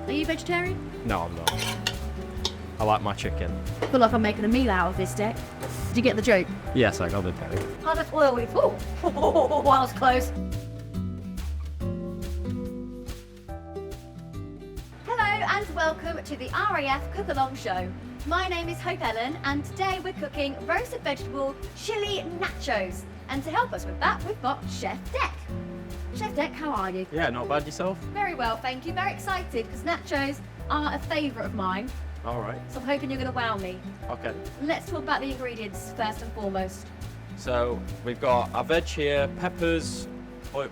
Are you vegetarian? No, I'm not. I like my chicken. I feel like I'm making a meal out of this deck. Did you get the joke? Yes, I got the joke. How much oil we full? I was close. Hello and welcome to the RAF Cook Along Show. My name is Hope Ellen and today we're cooking roasted vegetable chili nachos. And to help us with that, we've got Chef Deck. Chef Deck, how are you? Yeah, not bad yourself? Very well, thank you. Very excited because nachos are a favourite of mine. All right. So I'm hoping you're going to wow me. Okay. Let's talk about the ingredients first and foremost. So we've got our veg here, peppers,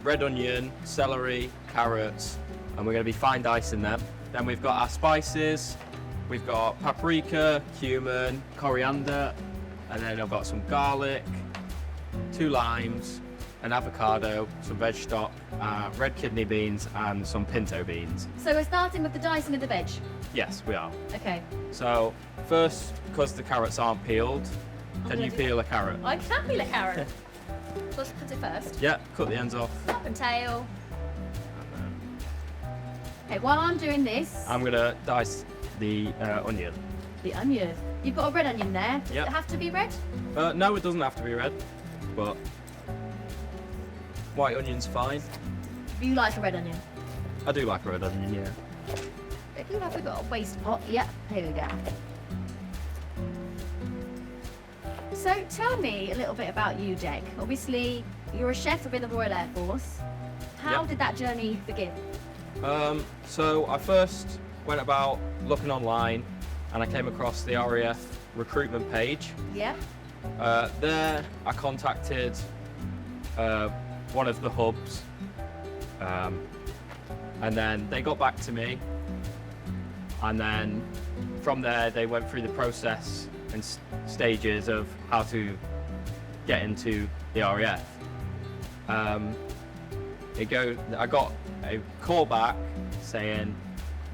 red onion, celery, carrots, and we're going to be fine dicing them. Then we've got our spices. We've got paprika, cumin, coriander, and then I've got some garlic, 2 limes, an avocado, some veg stock, red kidney beans, and some pinto beans. So we're starting with the dicing of the veg. Yes, we are. Okay. So first, because the carrots aren't peeled, can you peel a carrot? I can peel a carrot. Let's cut it first. Yeah, cut the ends off. Top and tail. Okay, while I'm doing this, I'm gonna dice the onion. the onion. You've got a red onion there. Does Yep. it have to be red? No, it doesn't have to be red, but white onion's fine. You like a red onion? I do like a red onion, yeah. If you have, we've got a waste pot. Yep, here we go. So tell me a little bit about you, Deck. Obviously, you're a chef within the Royal Air Force. How Yep. did that journey begin? So I first went about looking online and I came across the RAF recruitment page. Yeah? There I contacted one of the hubs and then they got back to me, and then from there they went through the process and stages of how to get into the RAF. I got a call back saying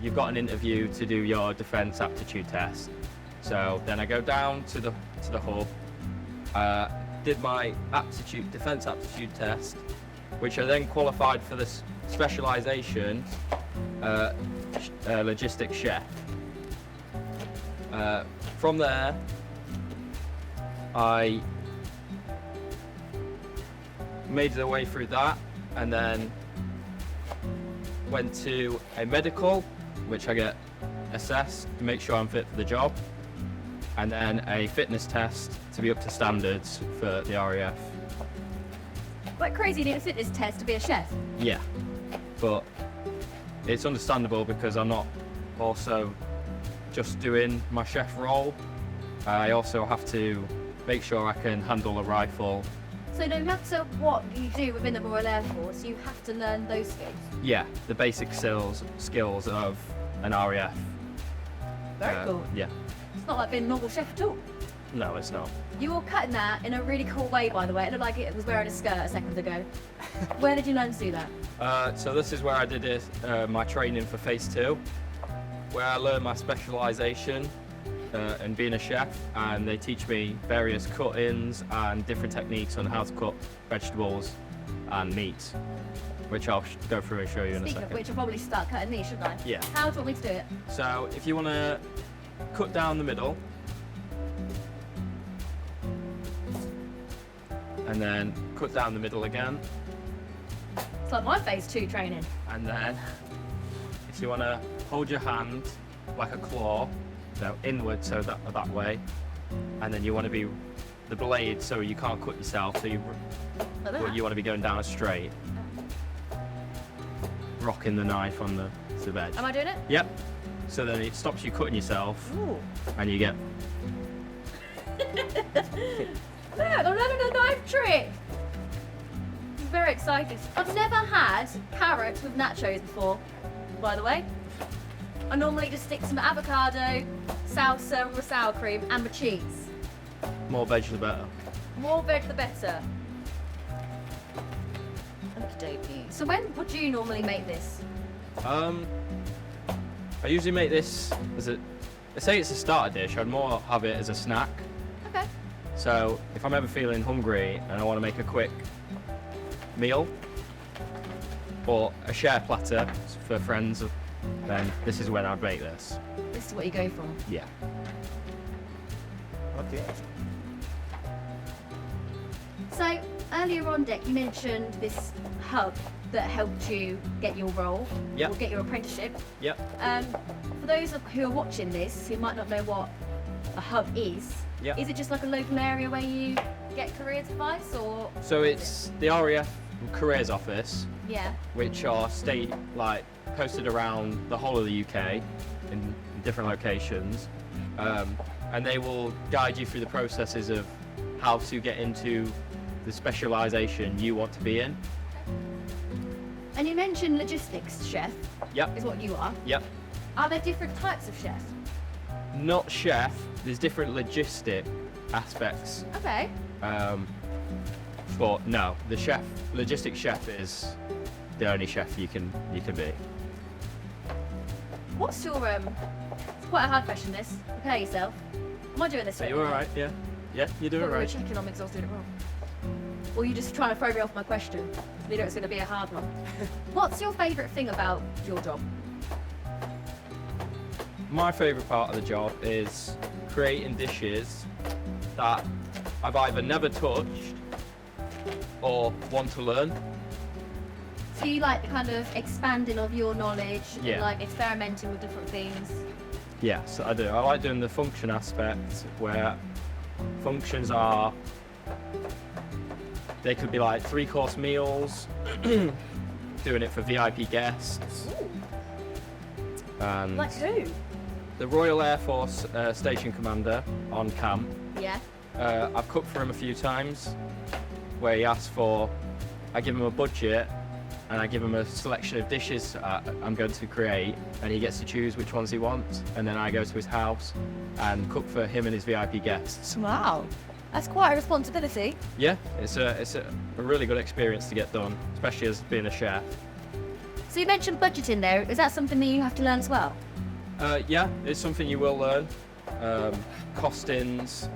you've got an interview to do your defence aptitude test. So then I go down to the hub, did my defence aptitude test, which I then qualified for the specialisation logistics chef. From there, I made the way through that and then went to a medical, which I get assessed to make sure I'm fit for the job, and then a fitness test to be up to standards for the RAF. Quite crazy you need a fitness test to be a chef. Yeah, but it's understandable because I'm not also just doing my chef role. I also have to make sure I can handle a rifle. So no matter what you do within the Royal Air Force, you have to learn those skills. Yeah, the basic skills of an RAF. Very cool. Yeah. It's not like being a normal chef at all. No, it's not. You were cutting that in a really cool way, by the way. It looked like it was wearing a skirt a second ago. Where did you learn to do that? So this is where I did my training for Phase 2, where I learned my specialisation in being a chef, and they teach me various cut-ins and different techniques on how to cook vegetables and meats, which I'll go through and show you in a Speaking second. of which, I'll probably start cutting these, shouldn't I? Yeah. How do you want me to do it? So if you want to cut down the middle, and then cut down the middle again, It's like my Phase 2 training. and then if you want to hold your hand like a claw, so inward, so that way, and then you want to be the blade so you can't cut yourself, so you Like that. want to be going down a straight, rocking the knife on the veg. Am I doing it? Yep. So then it stops you cutting yourself, Ooh. and you get Look, I'm learning a knife trick. I'm very excited. I've never had carrots with nachos before, by the way. I normally just stick some avocado, salsa with sour cream, and my cheese. more veg the better. More veg the better. Okey-dokey. So when would you normally make this? I usually make this as I say it's a starter dish. I'd more have it as a snack. Okay. So if I'm ever feeling hungry and I want to make a quick meal or a share platter for friends then this is when I'd make this. This is what you go for. Yeah. Okay. So earlier on, Dick, you mentioned this hub that helped you get your role Yep. or get your apprenticeship. Yep. For those who are watching this who might not know what a hub is, Yep. is it just like a local area where you get careers advice, or? So it's the RAF careers office, Yeah. which are posted around the whole of the UK in different locations, and they will guide you through the processes of how to get into the specialisation you want to be in. And you mentioned logistics chef Yep. is what you are. Yep. Are there different types of chefs? Not chef. There's different logistic aspects, Okay. but no, the logistic chef is the only chef you can be. What's your It's quite a hard question. This. Prepare yourself. Am I doing this? Are right? you all right? Yeah. Yeah, you're doing Thought all we were right. checking on me because I was doing it wrong. Or you just trying to throw me off my question? You know it's going to be a hard one. What's your favourite thing about your job? My favourite part of the job is creating dishes that I've either never touched or want to learn. So you like the kind of expanding of your knowledge and Yeah. like experimenting with different things? Yes, I do. I like doing the function aspect where functions are, they could be like 3-course meals, doing it for VIP guests. And Like who? the Royal Air Force Station Commander on camp, Yeah. I've cooked for him a few times where he asks for, I give him a budget and I give him a selection of dishes I'm going to create, and he gets to choose which ones he wants, and then I go to his house and cook for him and his VIP guests. Wow. That's quite a responsibility. Yeah, it's a really good experience to get done, especially as being a chef. So you mentioned budgeting there. Is that something that you have to learn as well? Yeah, it's something you will learn. Costings,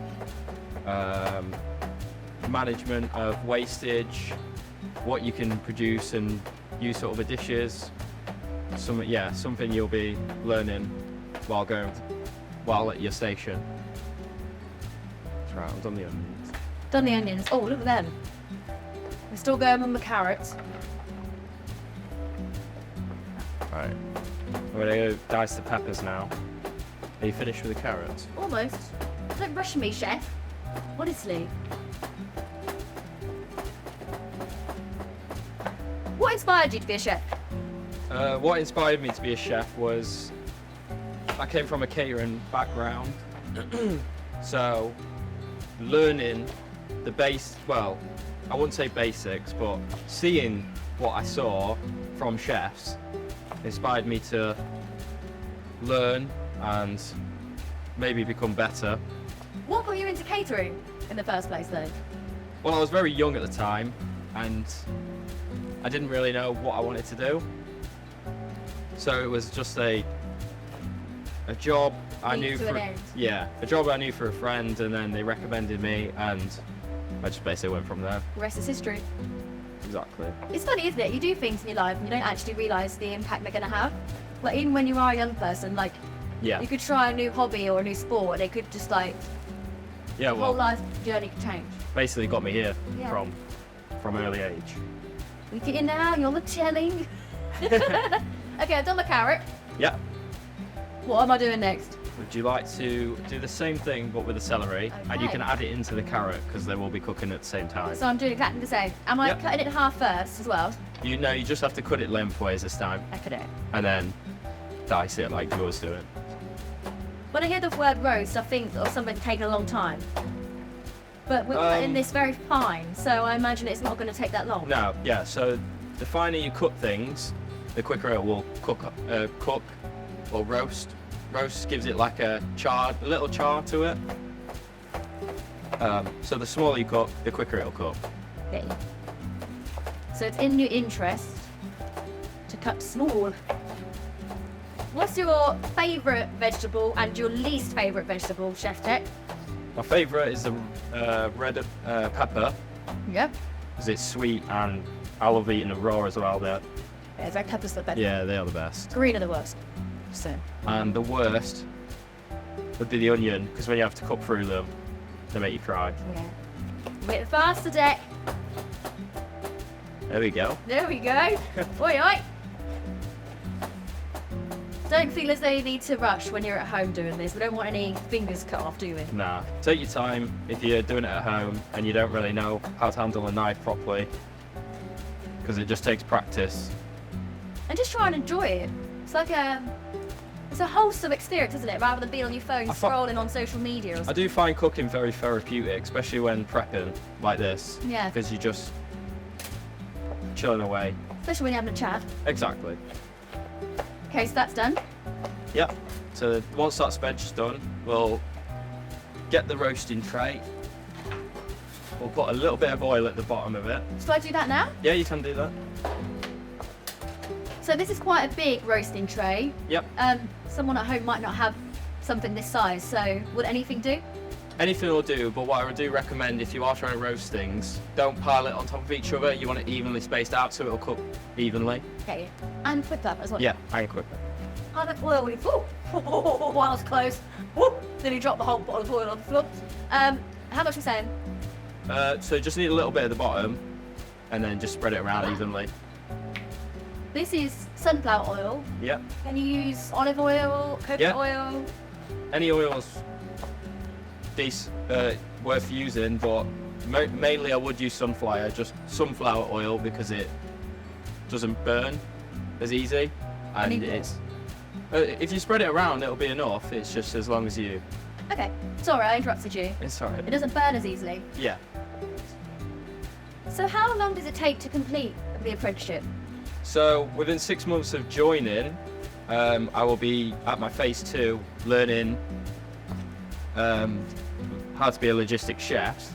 management of wastage, what you can produce and use sort of the dishes. Something you'll be learning while at your station. That's right, I've done the onions. Done the onions. Oh, look at them. We're still going on the carrots. Right. I'm gonna go dice the peppers now. Are you finished with the carrots? Almost. Don't rush me, chef. Honestly. What inspired you to be a chef? What inspired me to be a chef was I came from a catering background, so learning the I wouldn't say basics, but seeing what I saw from chefs inspired me to learn and maybe become better. What got you into catering in the first place, though? Well, I was very young at the time and I didn't really know what I wanted to do. So it was just a job I knew to an end. Yeah, a job I knew for a friend, and then they recommended me, and I just basically went from there. The rest is history. Exactly. It's funny, isn't it? You do things in your life and you don't actually realise the impact they're going to have. Like, even when you are a young person, like, Yeah. you could try a new hobby or a new sport and it could just, like, Yeah. your whole Well, life journey could change. basically got me here Yeah. from early age. We get in now, you're the telling. Okay, I've done the carrot. Yeah. What am I doing next? Would you like to do the same thing but with the celery, and you Okay. can add it into the carrot because they will be cooking at the same time. So I'm doing exactly the same. Am I Yep. cutting it in half first as well? You just have to cut it lengthways this time, I could do it. and then dice it like you always do it. When I hear the word roast, I think of something taking a long time. But we're cutting this very fine, so I imagine it's not going to take that long. No, yeah. So the finer you cut things, the quicker it will cook or roast. Roast gives it like a little char to it. So the smaller you cook, the quicker it'll cook. Okay. So it's in your interest to cut small. What's your favourite vegetable and your least favourite vegetable, Chef Tech? My favourite is the red pepper Yep. because it's sweet, and I love eating it raw as well. Yeah, red peppers look better. Yeah, they are the best. Green are the worst. So. And the worst would be the onion, because when you have to cut through them, they make you cry. Yeah. A bit faster, Deck. There we go. There we go. Oi, oi. Don't feel as though you need to rush when you're at home doing this. We don't want any fingers cut off, do we? Nah, take your time if you're doing it at home and you don't really know how to handle a knife properly, because it just takes practice. And just try and enjoy it. It's like it's a wholesome experience, isn't it? Rather than being on your phone scrolling on social media or I something. do find cooking very therapeutic, especially when prepping like this. Yeah. Because you're just chilling away. Especially when you're having a chat. Exactly. Okay, so that's done. Yep. So once that veg's done, we'll get the roasting tray. We'll put a little bit of oil at the bottom of it. Should I do that now? Yeah, you can do that. So this is quite a big roasting tray. Yep. Someone at home might not have something this size, so would anything do? Anything will do, but what I do recommend if you are trying to roast things, don't pile it on top of each other. You want it evenly spaced out so it'll cook evenly. Okay, and quick that as well. Yeah, and quick. Oh, that's oil. Wow, that was close. Whoop, then he dropped the whole bottle of oil on the floor. How much are we saying? So just need a little bit at the bottom, and then just spread it around evenly. This is sunflower oil. Yep. Can you use olive oil, coconut oil? Any oils worth using, but mainly I would use sunflower oil because it doesn't burn as easy, and it's if you spread it around it'll be enough. It's just as long as you. Okay, sorry I interrupted you. It's alright. It doesn't burn as easily. Yeah. So how long does it take to complete the apprenticeship? So within 6 months of joining, I will be at my phase 2 learning how to be a logistics chef,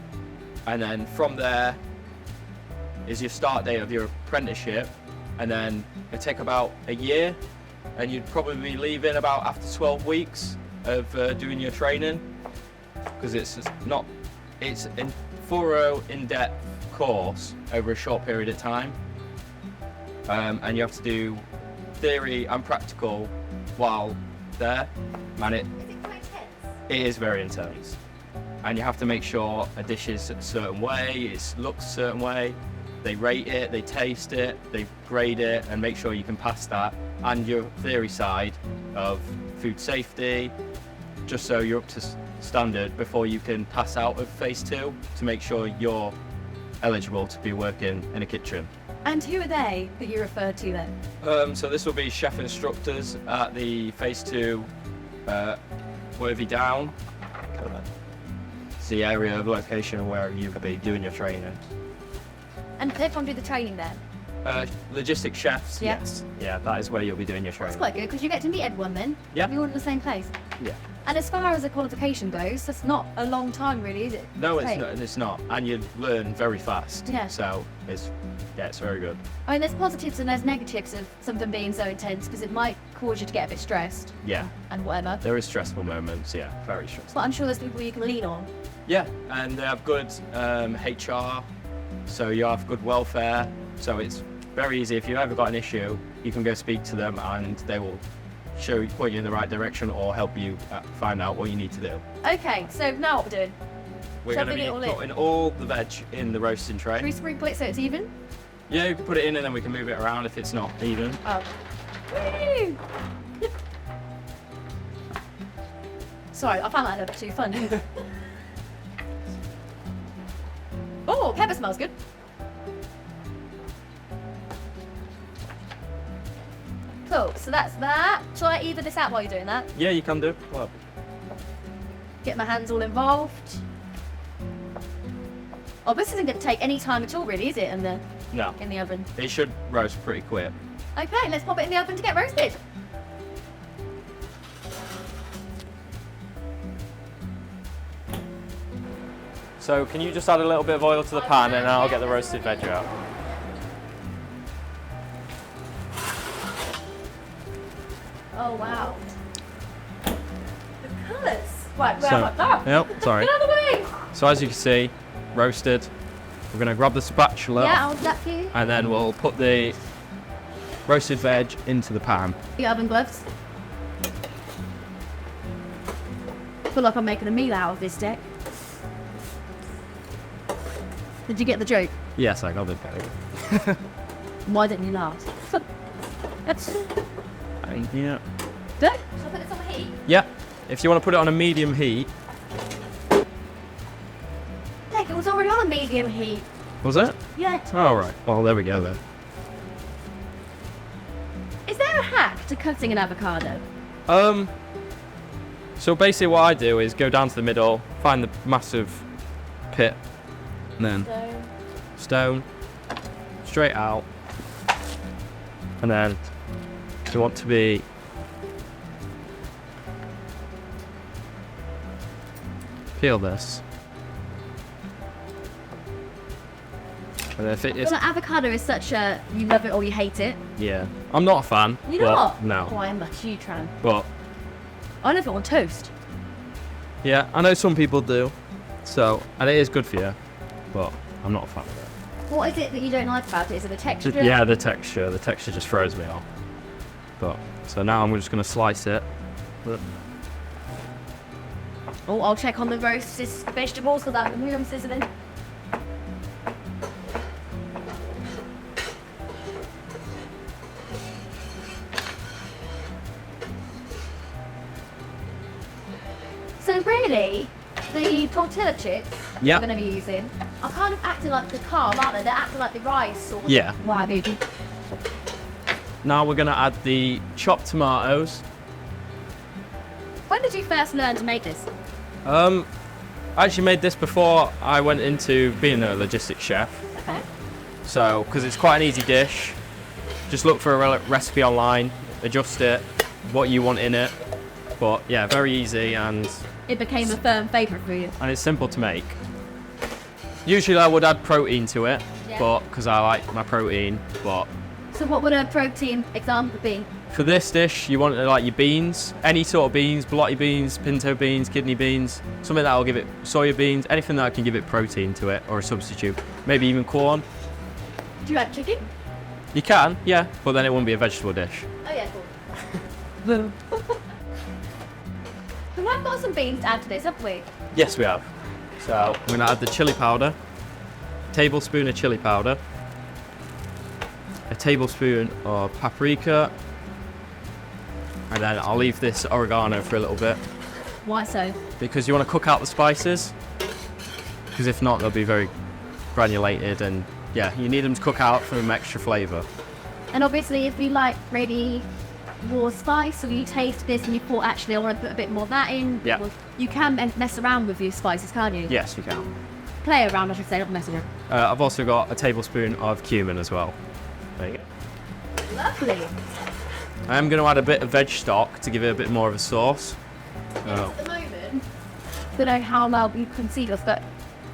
and then from there is your start date of your apprenticeship, and then it take about a year, and you'd probably be leaving about after 12 weeks of doing your training, because it's a thorough, in-depth course over a short period of time, and you have to do theory and practical while there. Man, Is it quite intense? it is very intense, and you have to make sure a dish is a certain way, it looks a certain way. They rate it, they taste it, they grade it, and make sure you can pass that, and your theory side of food safety, just so you're up to standard before you can pass out of phase 2 to make sure you're eligible to be working in a kitchen. And who are they that you referred to then? So this will be chef instructors at the phase 2 Worthy Down. It's the area of location where you could be doing your training. And everyone do the training then? Logistic chefs, Yeah. yes. Yeah, that is where you'll be doing your That's training. quite good because you get to meet everyone then. Yeah. You're all in the same place. Yeah. And as far as the qualification goes, that's not a long time really, is it? No, Great. it's not. And you learn very fast. Yeah. So it's very good. I mean, there's positives and there's negatives of something being so intense because it might cause you to get a bit stressed. Yeah. And whatever. There is stressful moments, yeah, very stressful. But I'm sure there's people you can lean on. Yeah, and they have good HR, so you have good welfare. So it's very easy. If you've ever got an issue, you can go speak to them and they will point you in the right direction or help you find out what you need to do. Okay, so now what we're doing? We're Shall going to we be get it all in? putting all the veg in the roasting Should we tray. sprinkle it so it's even? Yeah, you can put it in and then we can move it around if it's not even. Oh. Woo! Sorry, I found that a little bit too fun. Oh, pepper smells good. Cool, so that's that. Shall I even this out while you're doing that? Yeah, you can do. Well, Get my hands all involved. Oh, this isn't going to take any time at all, really, is it? In the oven. it should roast pretty quick. Okay, let's pop it in the oven to get roasted. So can you just add a little bit of oil to the pan and I'll get the roasted veg out. Oh wow. The colours. Right, where So- am I? Ah! Yep, sorry. Get out of the way! So as you can see, roasted. We're going to grab the spatula Yeah, I'll zap you. and then we'll put the roasted veg into the pan. The oven gloves. I feel like I'm making a meal out of this deck. Did you get the joke? Yes, I got it. Why didn't you laugh? Yeah. Shall I put this on the heat? Yeah. If you want to put it on a medium heat. Heck, it was already on a medium heat. Was it? Yeah. All right. Well, there we go then. Is there a hack to cutting an avocado? So basically what I do is go down to the middle, find the massive pit, and then stone, straight out, and then you want to be peel this, and if it is, Well, an avocado is such a you love it or you hate it. yeah, I'm not a fan. You're but not? No. Oh, I'm a huge fan. But I love it on toast. yeah, I know some people do, so and it is good for you, but I'm not a fan of it. What is it that you don't like about it? Is it the texture? Yeah, the texture. The texture just throws me off. But so now I'm just gonna slice it. But Oh, I'll check on the roasted vegetables because I'm medium sizzling. So really, the tortilla chips Yeah. we're going to be using are kind of acting like the carb, aren't they? They're acting like the rice or Yeah. what have you. now we're gonna add the chopped tomatoes. When did you first learn to make this? I actually made this before I went into being a logistics chef. Okay. So, because it's quite an easy dish, just look for a recipe online, adjust it, what you want in it. But yeah, very easy and It became a firm favourite for you. it's simple to make. Usually I would add protein to it, Yeah. but because I like my protein. But So what would a protein example be? for this dish, you want like your beans, any sort of beans, blotti beans, pinto beans, kidney beans, something that will give it soya beans, anything that can give it protein to it or a substitute. Maybe even corn. Do you like chicken? You can, yeah, but then it wouldn't be a vegetable dish. Oh yeah, cool. So we've got some beans to add to this, haven't we? Yes, we have. So I'm gonna add the chili powder, tablespoon of chili powder, a tablespoon of paprika, and then I'll leave this oregano for a little bit Why so? because you want to cook out the spices, because if not they'll be very granulated, and yeah, you need them to cook out for some extra flavour. And obviously if you like really raw spice or you taste this and you thought actually I want to put a bit more of that in, Yeah. well, you can mess around with your spices, can't you? Yes, you can. Play around, I should say, not mess around. I've also got a tablespoon of cumin as well. There you go. Lovely. I am going to add a bit of veg stock to give it a bit more of a sauce. At the moment, I don't know how well you can see this, but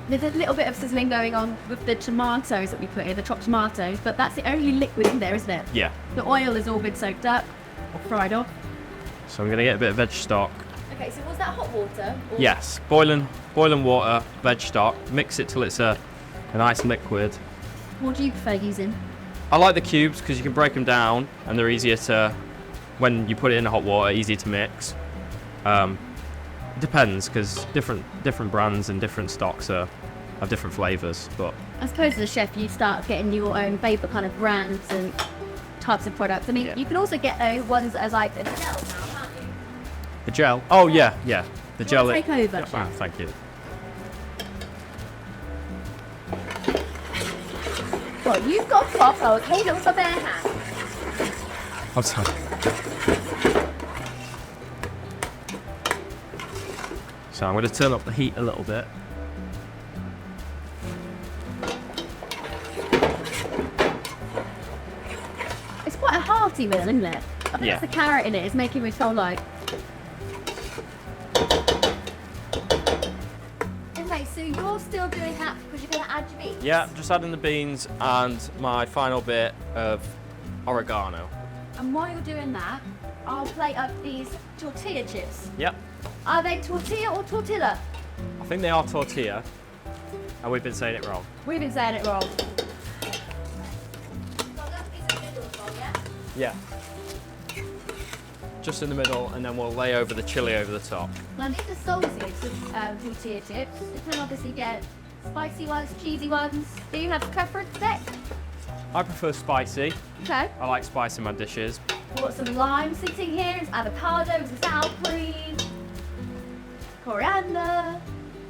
there's a little bit of sizzling going on with the tomatoes that we put in, the chopped tomatoes, but that's the only liquid in there, isn't it? Yeah. The oil has all been soaked up or fried off. So I'm going to get a bit of veg stock. Okay, so was that hot water? Or Yes, boiling water, veg stock, mix it till it's a nice liquid. what do you prefer using? I like the cubes because you can break them down and they're easier to, when you put it in hot water, easy to mix. It depends because different brands and different stocks have different flavours, but I suppose as a chef you start getting your own favourite kind of brands and types of products. I mean, Yeah. you can also get those ones as like the gel now, can't you? the gel. Oh yeah, the You gel. wanna take over, Yeah, chef? thank you. Well, you've got pop, I'll hold it with a bare hand. I'm sorry. So I'm going to turn up the heat a little bit. It's quite a hearty meal, isn't it? I think Yeah. it's the carrot in it. It's making me feel like. Okay, so you're still doing that because you're going to add your meat? Yeah, just adding the beans and my final bit of oregano. And while you're doing that, I'll plate up these tortilla chips. Yep. Are they tortilla or tortilla? I think they are tortilla, and we've been saying it wrong. We've been saying it wrong. Yeah. Just in the middle, and then we'll lay over the chili over the top. Now these are sauces, tortilla chips. You can obviously get spicy ones, cheesy ones. Do you have a preference, Dick? I prefer spicy. Okay. I like spice in my dishes. We've got some lime sitting here, some avocado, some sour cream, coriander.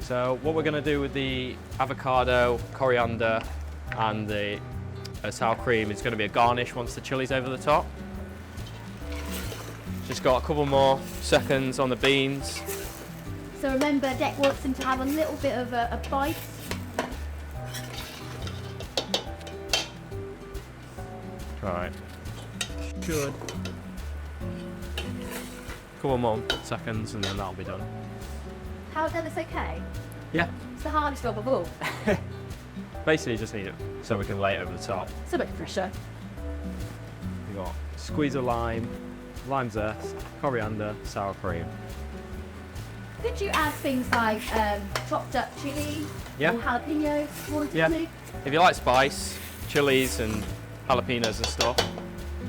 So what we're going to do with the avocado, coriander, and the sour cream is going to be a garnish once the chili's over the top. Just got a couple more seconds on the beans. So remember, Dec wants them to have a little bit of a bite. Right. Good. Couple more seconds and then that'll be done. How done this okay? Yeah. It's the hardest job of all. Basically just need it so we can lay it over the top. So much pressure. We got squeeze of lime, lime zest, coriander, sour cream. Could you add things like chopped up chili Yeah. or jalapenos if you wanted Yeah. to? If you like spice, chilies and jalapenos and stuff.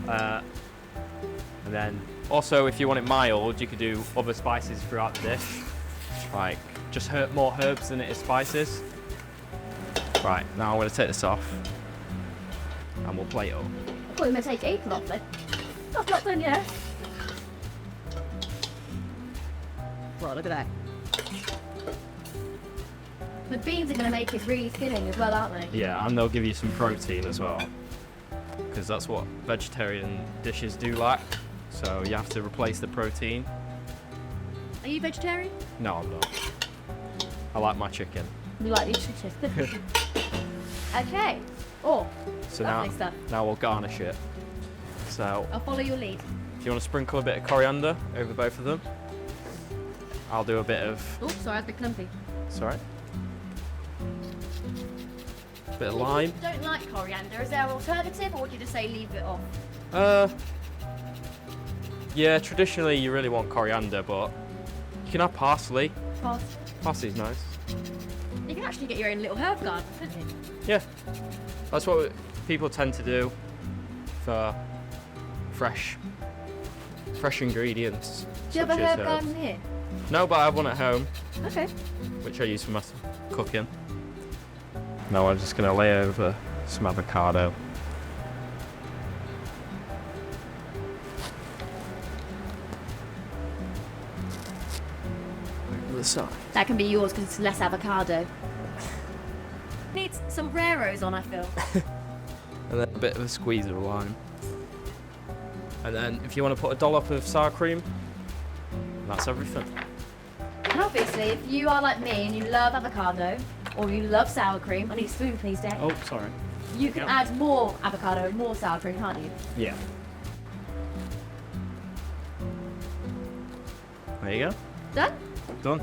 And then also if you want it mild, you could do other spices throughout the dish. Like just more herbs than it is spices. Right, now I'm going to take this off and we'll plate it up. I thought you were going to take apron off then. That's not done yet. Well, look at that. The beans are going to make it really filling as well, aren't they? Yeah, and they'll give you some protein as well. Because that's what vegetarian dishes do lack. So you have to replace the protein. Are you vegetarian? No, I'm not. I like my chicken. You like your chicken? Okay. Oh, So lovely stuff. now we'll garnish it. So I'll follow your lead. if you want to sprinkle a bit of coriander over both of them, I'll do a bit of. Oh, sorry, that's a bit clumpy. It's alright. Bit of lime. If you don't like coriander, is there an alternative, or would you just say leave it off? Yeah, traditionally you really want coriander, but you can have parsley. Pass. Parsley's nice. You can actually get your own little herb garden, couldn't you? Yeah, that's what people tend to do for fresh ingredients. Do you have a such as herb garden here? No, but I have one at home, Okay. which I use for my cooking. Now I'm just going to lay over some avocado. Over the side. That can be yours because it's less avocado. Needs some raros on, I feel. And then a bit of a squeeze of lime. And then if you want to put a dollop of sour cream, that's everything. And obviously, if you are like me and you love avocado, or you love sour cream, I need a spoon, please, Dec. Oh, sorry. You can Yeah. add more avocado, more sour cream, can't you? Yeah. There you go. Done? Done.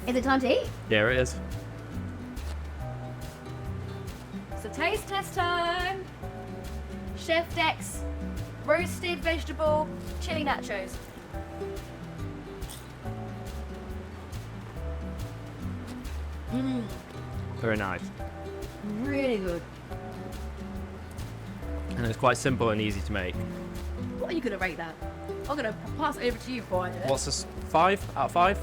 Is it time to eat? Yeah, it is. So taste test time. Chef Dec's roasted vegetable chili nachos. Mmm, Very nice. really good. And it's quite simple and easy to make. What are you gonna rate that? I'm gonna pass it over to you before I do it. What's this? 5 out of 5?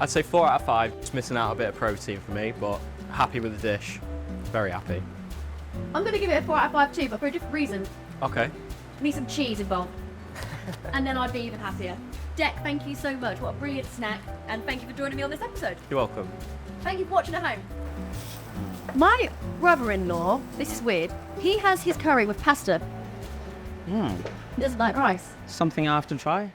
I'd say 4 out of 5. It's missing out a bit of protein for me, but happy with the dish. Very happy. I'm gonna give it a 4 out of 5 too, but for a different reason. Okay. Need some cheese involved. And then I'd be even happier. Dec, thank you so much. What a brilliant snack. And thank you for joining me on this episode. You're welcome. Thank you for watching at home. My brother-in-law, this is weird, he has his curry with pasta. Hmm. He doesn't like rice. Something I have to try.